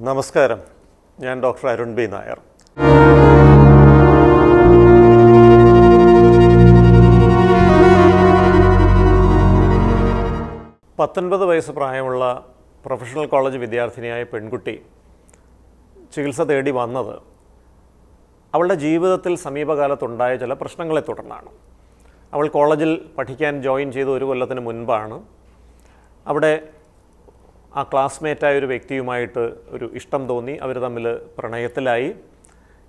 നമസ്കാരം, ഞാൻ doctor Arun B Nair. പത്തൊൻപത് വയസ്സ് പ്രായമുള്ള പ്രൊഫഷണൽ കോളേജ് വിദ്യാർത്ഥിനിയായ പെൺകുട്ടി ചികിത്സ തേടി വന്നത് അവളുടെ ജീവിതത്തിൽ സമീപകാലത്തുണ്ടായ ചില പ്രശ്നങ്ങളെ തുടർന്നാണ്. അവൾ കോളേജിൽ പഠിക്കാൻ ജോയിൻ ചെയ്ത ഒരു കൊല്ലത്തിന് മുൻപാണ് അവിടെ ആ ക്ലാസ്മേറ്റായ ഒരു വ്യക്തിയുമായിട്ട് ഒരു ഇഷ്ടം തോന്നി. അവർ തമ്മിൽ പ്രണയത്തിലായി.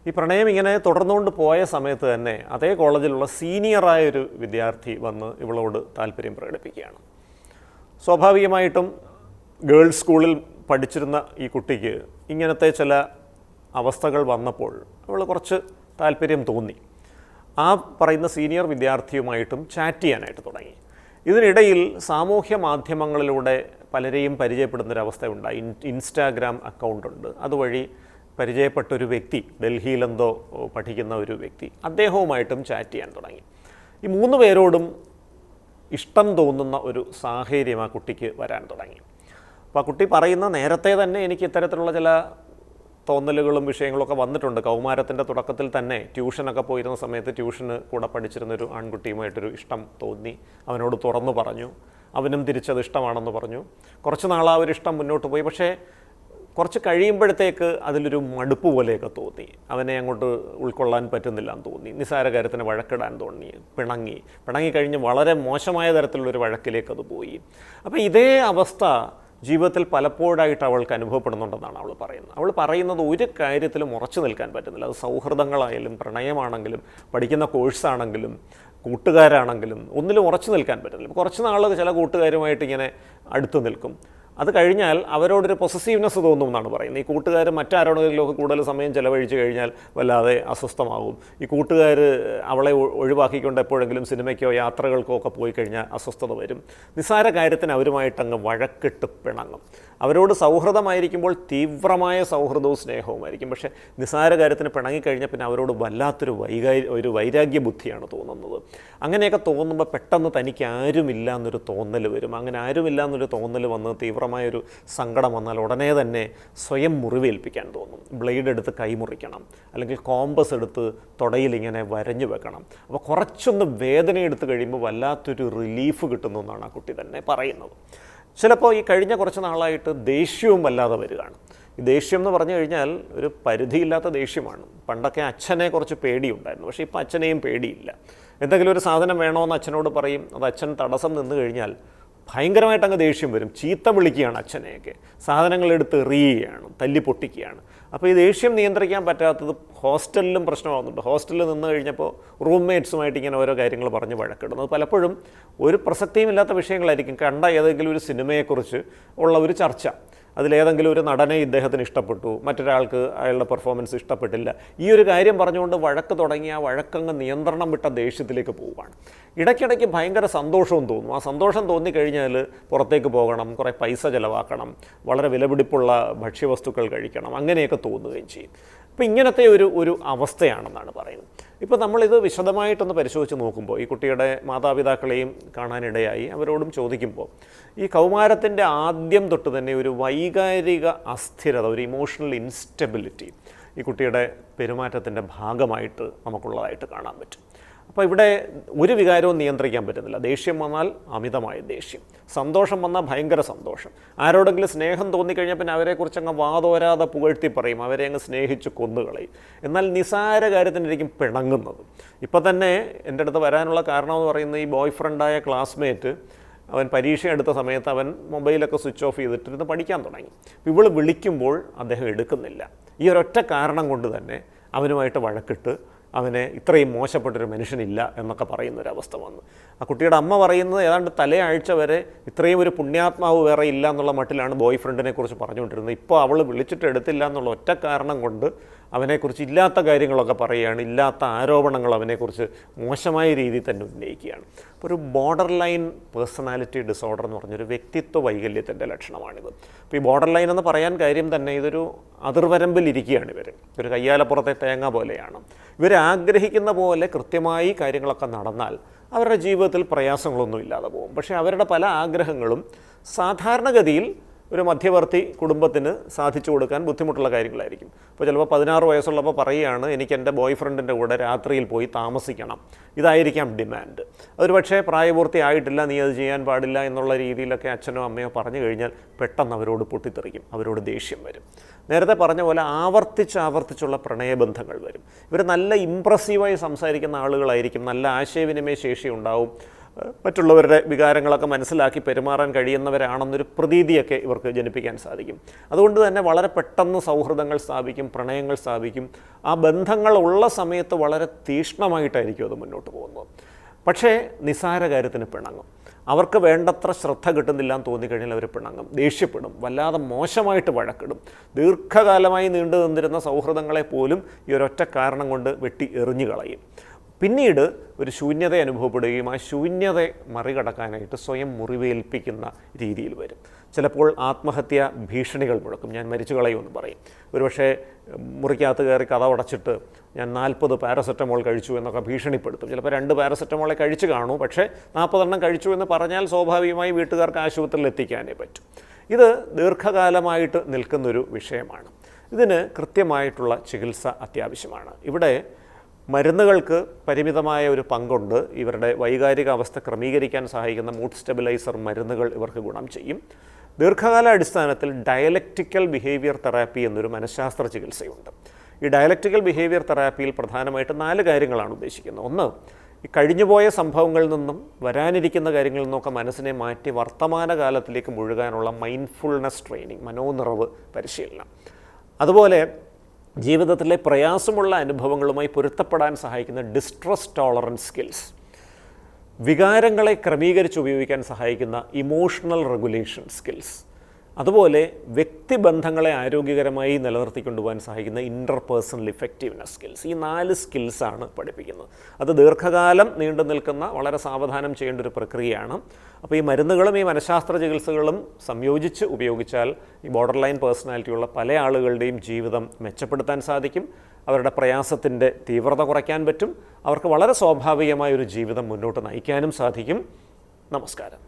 ഈ പ്രണയം ഇങ്ങനെ തുടർന്നുകൊണ്ട് പോയ സമയത്ത് തന്നെ അതേ കോളേജിലുള്ള സീനിയറായൊരു വിദ്യാർത്ഥി വന്ന് ഇവളോട് താല്പര്യം പ്രകടിപ്പിക്കുകയാണ്. സ്വാഭാവികമായിട്ടും ഗേൾസ് സ്കൂളിൽ പഠിച്ചിരുന്ന ഈ കുട്ടിക്ക് ഇങ്ങനത്തെ ചില അവസ്ഥകൾ വന്നപ്പോൾ അവൾ കുറച്ച് താല്പര്യം തോന്നി. ആ പറയുന്ന സീനിയർ വിദ്യാർത്ഥിയുമായിട്ടും ചാറ്റ് ചെയ്യാനായിട്ട് തുടങ്ങി. ഇതിനിടയിൽ സാമൂഹ്യ മാധ്യമങ്ങളിലൂടെ പലരെയും പരിചയപ്പെടുന്നൊരവസ്ഥ ഉണ്ടായി. ഇൻസ്റ്റാഗ്രാം അക്കൗണ്ടുണ്ട്, അതുവഴി പരിചയപ്പെട്ടൊരു വ്യക്തി, ഡൽഹിയിലെന്തോ പഠിക്കുന്ന ഒരു വ്യക്തി, അദ്ദേഹവുമായിട്ടും ചാറ്റ് ചെയ്യാൻ തുടങ്ങി. ഈ മൂന്ന് പേരോടും ഇഷ്ടം തോന്നുന്ന ഒരു സാഹചര്യം ആ കുട്ടിക്ക് വരാൻ തുടങ്ങി. അപ്പോൾ ആ കുട്ടി പറയുന്ന നേരത്തെ തന്നെ എനിക്ക് ഇത്തരത്തിലുള്ള ചില തോന്നലുകളും വിഷയങ്ങളൊക്കെ വന്നിട്ടുണ്ട്. കൗമാരത്തിൻ്റെ തുടക്കത്തിൽ തന്നെ ട്യൂഷനൊക്കെ പോയിരുന്ന സമയത്ത് ട്യൂഷന് കൂടെ പഠിച്ചിരുന്നൊരു ആൺകുട്ടിയുമായിട്ടൊരു ഇഷ്ടം തോന്നി. അവനോട് തുറന്നു പറഞ്ഞു. അവനും തിരിച്ചത് ഇഷ്ടമാണെന്ന് പറഞ്ഞു. കുറച്ച് നാൾ ആ ഒരു ഇഷ്ടം മുന്നോട്ട് പോയി. പക്ഷേ കുറച്ച് കഴിയുമ്പോഴത്തേക്ക് അതിലൊരു മടുപ്പ് പോലെയൊക്കെ തോന്നി. അവനെ അങ്ങോട്ട് ഉൾക്കൊള്ളാൻ പറ്റുന്നില്ല എന്ന് തോന്നി. നിസ്സാര കാര്യത്തിന് വഴക്കിടാൻ തോന്നി. പിണങ്ങിക്കഴിഞ്ഞ് വളരെ മോശമായ തരത്തിലുള്ളൊരു വഴക്കിലേക്ക് അത് പോയി. അപ്പോൾ ഇതേ അവസ്ഥ ജീവിതത്തിൽ പലപ്പോഴായിട്ട് അവൾക്ക് അനുഭവപ്പെടുന്നുണ്ടെന്നാണ് അവൾ പറയുന്നത്. അവൾ പറയുന്നത് ഒരു കാര്യത്തിലും ഉറച്ചു നിൽക്കാൻ പറ്റുന്നില്ല. അത് സൗഹൃദങ്ങളായാലും പ്രണയമാണെങ്കിലും പഠിക്കുന്ന കോഴ്സാണെങ്കിലും കൂട്ടുകാരാണെങ്കിലും ഒന്നിലും ഉറച്ചു നിൽക്കാൻ പറ്റുന്നില്ല. കുറച്ച് നാൾ ചില കൂട്ടുകാരുമായിട്ട് ഇങ്ങനെ അടുത്ത് നിൽക്കും. അത് കഴിഞ്ഞാൽ അവരോടൊരു പൊസസീവ്നെസ് തോന്നും എന്നാണ് പറയുന്നത്. ഈ കൂട്ടുകാർ മറ്റാരോടെങ്കിലുമൊക്കെ കൂടുതൽ സമയം ചിലവഴിച്ച് കഴിഞ്ഞാൽ വല്ലാതെ അസ്വസ്ഥമാകും. ഈ കൂട്ടുകാർ അവളെ ഒഴിവാക്കിക്കൊണ്ട് എപ്പോഴെങ്കിലും സിനിമയ്ക്കോ യാത്രകൾക്കോ ഒക്കെ പോയി കഴിഞ്ഞാൽ അസ്വസ്ഥത വരും. നിസ്സാര കാര്യത്തിന് അവരുമായിട്ടങ്ങ് വഴക്കിട്ട് പിണങ്ങും. അവരോട് സൗഹൃദമായിരിക്കുമ്പോൾ തീവ്രമായ സൗഹൃദവും സ്നേഹവുമായിരിക്കും. പക്ഷേ നിസ്സാര കാര്യത്തിന് പിണങ്ങിക്കഴിഞ്ഞാൽ പിന്നെ അവരോട് വല്ലാത്തൊരു വൈരാഗ്യ ബുദ്ധിയാണ് തോന്നുന്നത്. അങ്ങനെയൊക്കെ തോന്നുമ്പോൾ പെട്ടെന്ന് തനിക്ക് ആരുമില്ല എന്നൊരു തോന്നൽ വരും. അങ്ങനെ ആരുമില്ല എന്നൊരു തോന്നൽ വന്ന് തീവ്രമായൊരു സങ്കടം വന്നാൽ ഉടനെ തന്നെ സ്വയം മുറിവേൽപ്പിക്കാൻ തോന്നും. ബ്ലേഡ് എടുത്ത് കൈമുറിക്കണം, അല്ലെങ്കിൽ കോമ്പസ് എടുത്ത് തുടയിലിങ്ങനെ വരഞ്ഞു വെക്കണം. അപ്പോൾ കുറച്ചൊന്ന് വേദന എടുത്ത് കഴിയുമ്പോൾ വല്ലാത്തൊരു റിലീഫ് കിട്ടുന്നു എന്നാണ് ആ കുട്ടി തന്നെ പറയുന്നത്. ചിലപ്പോൾ ഈ കഴിഞ്ഞ കുറച്ച് നാളായിട്ട് ദേഷ്യവും വല്ലാതെ വരികയാണ്. ഈ ദേഷ്യം എന്ന് പറഞ്ഞു കഴിഞ്ഞാൽ ഒരു പരിധിയില്ലാത്ത ദേഷ്യമാണ്. പണ്ടൊക്കെ അച്ഛനെ കുറച്ച് പേടിയുണ്ടായിരുന്നു, പക്ഷേ ഇപ്പോൾ അച്ഛനെയും പേടിയില്ല. എന്തെങ്കിലും ഒരു സാധനം വേണമെന്ന് അച്ഛനോട് പറയും, അത് അച്ഛൻ തടസ്സം നിന്ന് കഴിഞ്ഞാൽ ഭയങ്കരമായിട്ട് അങ്ങ് ദേഷ്യം വരും. ചീത്ത വിളിക്കുകയാണ് അച്ഛനെയൊക്കെ, സാധനങ്ങളെടുത്ത് എറിയുകയാണ്, തല്ലി പൊട്ടിക്കുകയാണ്. അപ്പോൾ ഈ ദേഷ്യം നിയന്ത്രിക്കാൻ പറ്റാത്തത് ഹോസ്റ്റലിലും പ്രശ്നമാകുന്നുണ്ട്. ഹോസ്റ്റലിൽ നിന്ന് കഴിഞ്ഞപ്പോൾ റൂംമേറ്റ്സുമായിട്ട് ഇങ്ങനെ ഓരോ കാര്യങ്ങൾ പറഞ്ഞ് വഴക്കിടുന്നത് പലപ്പോഴും ഒരു പ്രസക്തിയുമില്ലാത്ത വിഷയങ്ങളായിരിക്കും. കണ്ട ഏതെങ്കിലും ഒരു സിനിമയെക്കുറിച്ച് ഉള്ള ഒരു ചർച്ച, അതിലേതെങ്കിലും ഒരു നടനെ ഇദ്ദേഹത്തിന് ഇഷ്ടപ്പെട്ടു, മറ്റൊരാൾക്ക് അയാളുടെ പെർഫോമൻസ് ഇഷ്ടപ്പെട്ടില്ല. ഈ ഒരു കാര്യം പറഞ്ഞുകൊണ്ട് വഴക്ക് തുടങ്ങി ആ വഴക്കങ്ങ് നിയന്ത്രണം വിട്ട ദേഷ്യത്തിലേക്ക് പോവുകയാണ്. ഇടയ്ക്കിടയ്ക്ക് ഭയങ്കര സന്തോഷവും തോന്നും. ആ സന്തോഷം തോന്നിക്കഴിഞ്ഞാൽ പുറത്തേക്ക് പോകണം, കുറേ പൈസ ചിലവാക്കണം, വളരെ വിലപിടിപ്പുള്ള ഭക്ഷ്യവസ്തുക്കൾ കഴിക്കണം, അങ്ങനെയൊക്കെ തോന്നുകയും ചെയ്യും. അപ്പോൾ ഇങ്ങനത്തെ ഒരു അവസ്ഥയാണെന്നാണ് പറയുന്നത്. ഇപ്പോൾ നമ്മളിത് വിശദമായിട്ടൊന്ന് പരിശോധിച്ച് നോക്കുമ്പോൾ ഈ കുട്ടിയുടെ മാതാപിതാക്കളെയും കാണാനിടയായി. അവരോടും ചോദിക്കുമ്പോൾ ഈ കൗമാരത്തിൻ്റെ ആദ്യം തൊട്ട് തന്നെ ഒരു വൈകാരിക അസ്ഥിരത, ഒരു ഇമോഷണൽ ഇൻസ്റ്റെബിലിറ്റി ഈ കുട്ടിയുടെ പെരുമാറ്റത്തിൻ്റെ ഭാഗമായിട്ട് നമുക്കുള്ളതായിട്ട് കാണാൻ പറ്റും. അപ്പോൾ ഇവിടെ ഒരു വികാരവും നിയന്ത്രിക്കാൻ പറ്റുന്നില്ല. ദേഷ്യം വന്നാൽ അമിതമായ ദേഷ്യം, സന്തോഷം വന്നാൽ ഭയങ്കര സന്തോഷം. ആരോടെങ്കിലും സ്നേഹം തോന്നിക്കഴിഞ്ഞാൽ പിന്നെ അവരെക്കുറിച്ച് അങ്ങ് വാതോരാതെ പുകഴ്ത്തി പറയും, അവരെ അങ്ങ് സ്നേഹിച്ച് കൊന്നുകളയും. എന്നാൽ നിസാര കാര്യത്തിനായിരിക്കും പിണങ്ങുന്നത്. ഇപ്പം തന്നെ എൻ്റെ അടുത്ത് വരാനുള്ള കാരണമെന്ന് പറയുന്നത് ഈ ബോയ് ഫ്രണ്ടായ ക്ലാസ്മേറ്റ് അവൻ പരീക്ഷ എടുത്ത സമയത്ത് അവൻ മൊബൈലൊക്കെ സ്വിച്ച് ഓഫ് ചെയ്തിട്ടിരുന്ന് പഠിക്കാൻ തുടങ്ങി. ഇവൾ വിളിക്കുമ്പോൾ അദ്ദേഹം എടുക്കുന്നില്ല. ഈ ഒരൊറ്റ കാരണം കൊണ്ട് തന്നെ അവനുമായിട്ട് വഴക്കിട്ട് അവനെ ഇത്രയും മോശപ്പെട്ടൊരു മനുഷ്യനില്ല എന്നൊക്കെ പറയുന്നൊരവസ്ഥ വന്നു. ആ കുട്ടിയുടെ അമ്മ പറയുന്നത് ഏതാണ്ട് തലയാഴ്ച വരെ ഇത്രയും ഒരു പുണ്യാത്മാവ് വേറെ ഇല്ല എന്നുള്ള മട്ടിലാണ് ബോയ് ഫ്രണ്ടിനെ കുറിച്ച് പറഞ്ഞുകൊണ്ടിരുന്നത്. ഇപ്പോൾ അവൾ വിളിച്ചിട്ട് എടുത്തില്ല എന്നുള്ള ഒറ്റ കാരണം കൊണ്ട് അവനെക്കുറിച്ച് ഇല്ലാത്ത കാര്യങ്ങളൊക്കെ പറയുകയാണ്, ഇല്ലാത്ത ആരോപണങ്ങൾ അവനെക്കുറിച്ച് മോശമായ രീതിയിൽ തന്നെ ഉന്നയിക്കുകയാണ്. അപ്പോൾ ഒരു ബോർഡർ ലൈൻ പേഴ്സണാലിറ്റി ഡിസോർഡർ എന്ന് പറഞ്ഞൊരു വ്യക്തിത്വ വൈകല്യത്തിൻ്റെ ലക്ഷണമാണിത്. അപ്പോൾ ഈ ബോർഡർ ലൈൻ എന്ന് പറയാൻ കാര്യം തന്നെ ഇതൊരു അതിർവരമ്പിലിരിക്കുകയാണ് ഇവർ. ഒരു കയ്യാലപ്പുറത്തെ തേങ്ങ പോലെയാണ്. ഇവർ ആഗ്രഹിക്കുന്ന പോലെ കൃത്യമായി കാര്യങ്ങളൊക്കെ നടന്നാൽ അവരുടെ ജീവിതത്തിൽ പ്രയാസങ്ങളൊന്നും ഇല്ലാതെ പോകും. പക്ഷേ അവരുടെ പല ആഗ്രഹങ്ങളും സാധാരണഗതിയിൽ ഒരു മധ്യവർത്തി കുടുംബത്തിന് സാധിച്ചു കൊടുക്കാൻ ബുദ്ധിമുട്ടുള്ള കാര്യങ്ങളായിരിക്കും. ഇപ്പോൾ ചിലപ്പോൾ 16 വയസ്സുള്ളപ്പോൾ പറയുകയാണ് എനിക്ക് എൻ്റെ ബോയ് ഫ്രണ്ടിൻ്റെ കൂടെ രാത്രിയിൽ പോയി താമസിക്കണം, ഇതായിരിക്കാം ഡിമാൻഡ്. അതൊരു പക്ഷേ പ്രായപൂർത്തി ആയിട്ടില്ല, നീ അത് ചെയ്യാൻ പാടില്ല എന്നുള്ള രീതിയിലൊക്കെ അച്ഛനോ അമ്മയോ പറഞ്ഞു കഴിഞ്ഞാൽ പെട്ടെന്ന് അവരോട് പൊട്ടിത്തെറിക്കും, അവരോട് ദേഷ്യം വരും. നേരത്തെ പറഞ്ഞ പോലെ ആവർത്തിച്ചുള്ള പ്രണയബന്ധങ്ങൾ വരും. ഇവർ നല്ല ഇമ്പ്രസീവായി സംസാരിക്കുന്ന ആളുകളായിരിക്കും, നല്ല ആശയവിനിമയ ശേഷി ഉണ്ടാവും, മറ്റുള്ളവരുടെ വികാരങ്ങളൊക്കെ മനസ്സിലാക്കി പെരുമാറാൻ കഴിയുന്നവരാണെന്നൊരു പ്രതീതിയൊക്കെ ഇവർക്ക് ജനിപ്പിക്കാൻ സാധിക്കും. അതുകൊണ്ട് തന്നെ വളരെ പെട്ടെന്ന് സൗഹൃദങ്ങൾ സ്ഥാപിക്കും, പ്രണയങ്ങൾ സ്ഥാപിക്കും. ആ ബന്ധങ്ങളുള്ള സമയത്ത് വളരെ തീക്ഷ്ണമായിട്ടായിരിക്കും അത് മുന്നോട്ട് പോകുന്നത്. പക്ഷേ നിസ്സാര കാര്യത്തിന് പിണങ്ങും. അവർക്ക് വേണ്ടത്ര ശ്രദ്ധ കിട്ടുന്നില്ല എന്ന് തോന്നിക്കഴിഞ്ഞാൽ അവർ പിണങ്ങും, ദേഷ്യപ്പെടും, വല്ലാതെ മോശമായിട്ട് വഴക്കിടും. ദീർഘകാലമായി നീണ്ടു നിന്നിരുന്ന സൗഹൃദങ്ങളെ പോലും ഈ ഒരൊറ്റ കാരണം കൊണ്ട് വെട്ടി എറിഞ്ഞു കളയും. പിന്നീട് ഒരു ശൂന്യത അനുഭവപ്പെടുകയും ആ ശൂന്യത മറികടക്കാനായിട്ട് സ്വയം മുറിവേൽപ്പിക്കുന്ന രീതിയിൽ വരും. ചിലപ്പോൾ ആത്മഹത്യ ഭീഷണികൾ മുഴക്കും, ഞാൻ മരിച്ചു കളയുമെന്ന് പറയും. ഒരുപക്ഷെ മുറിക്കകത്ത് കയറി കഥ ഉടച്ചിട്ട് ഞാൻ 40 പാരസെറ്റമോൾ കഴിച്ചു എന്നൊക്കെ ഭീഷണിപ്പെടുത്തും. ചിലപ്പോൾ 2 പാരസെറ്റമോളെ കഴിച്ച് കാണൂ, പക്ഷേ 40 കഴിച്ചു എന്ന് പറഞ്ഞാൽ സ്വാഭാവികമായി വീട്ടുകാർക്ക് ആശുപത്രിയിൽ എത്തിക്കാനേ പറ്റും. ഇത് ദീർഘകാലമായിട്ട് നിൽക്കുന്നൊരു വിഷയമാണ്. ഇതിന് കൃത്യമായിട്ടുള്ള ചികിത്സ അത്യാവശ്യമാണ്. ഇവിടെ മരുന്നുകൾക്ക് പരിമിതമായ ഒരു പങ്കുണ്ട്. ഇവരുടെ വൈകാരിക അവസ്ഥ ക്രമീകരിക്കാൻ സഹായിക്കുന്ന മൂഡ് സ്റ്റെബിലൈസർ മരുന്നുകൾ ഇവർക്ക് ഗുണം ചെയ്യും. ദീർഘകാല അടിസ്ഥാനത്തിൽ ഡയലക്റ്റിക്കൽ ബിഹേവിയർ തെറാപ്പി എന്നൊരു മനഃശാസ്ത്ര ചികിത്സയുണ്ട്. ഈ ഡയലക്റ്റിക്കൽ ബിഹേവിയർ തെറാപ്പിയിൽ പ്രധാനമായിട്ട് 4 കാര്യങ്ങളാണ് ഉദ്ദേശിക്കുന്നത്. ഒന്ന്, ഈ കഴിഞ്ഞുപോയ സംഭവങ്ങളിൽ നിന്നും വരാനിരിക്കുന്ന കാര്യങ്ങളിൽ നിന്നൊക്കെ മനസ്സിനെ മാറ്റി വർത്തമാനകാലത്തിലേക്ക് മുഴുകാനുള്ള മൈൻഡ്ഫുൾനെസ് ട്രെയിനിങ്, മനോനിറവ് പരിശീലനം. അതുപോലെ ജീവിതത്തിലെ പ്രയാസമുള്ള അനുഭവങ്ങളുമായി പൊരുത്തപ്പെടാൻ സഹായിക്കുന്ന ഡിസ്ട്രസ് ടോളറൻസ് സ്കിൽസ്, വികാരങ്ങളെ ക്രമീകരിച്ച് ഉപയോഗിക്കാൻ സഹായിക്കുന്ന ഇമോഷണൽ റെഗുലേഷൻ സ്കിൽസ്, അതുപോലെ വ്യക്തിബന്ധങ്ങളെ ആരോഗ്യകരമായി നിലനിർത്തിക്കൊണ്ടുപോകാൻ സഹായിക്കുന്ന ഇൻ്റർപേഴ്സണൽ ഇഫക്റ്റീവ്നെസ് സ്കിൽസ്. ഈ 4 സ്കിൽസാണ് പഠിപ്പിക്കുന്നത്. അത് ദീർഘകാലം നീണ്ടു നിൽക്കുന്ന വളരെ സാവധാനം ചെയ്യേണ്ട ഒരു പ്രക്രിയയാണ്. അപ്പോൾ ഈ മരുന്നുകളും ഈ മനഃശാസ്ത്ര ചികിത്സകളും സംയോജിച്ച് ഉപയോഗിച്ചാൽ ഈ ബോർഡർ ലൈൻ പേഴ്സണാലിറ്റിയുള്ള പല ആളുകളുടെയും ജീവിതം മെച്ചപ്പെടുത്താൻ സാധിക്കും. അവരുടെ പ്രയാസത്തിൻ്റെ തീവ്രത കുറയ്ക്കാൻ പറ്റും. അവർക്ക് വളരെ സ്വാഭാവികമായ ഒരു ജീവിതം മുന്നോട്ട് നയിക്കാനും സാധിക്കും. നമസ്കാരം.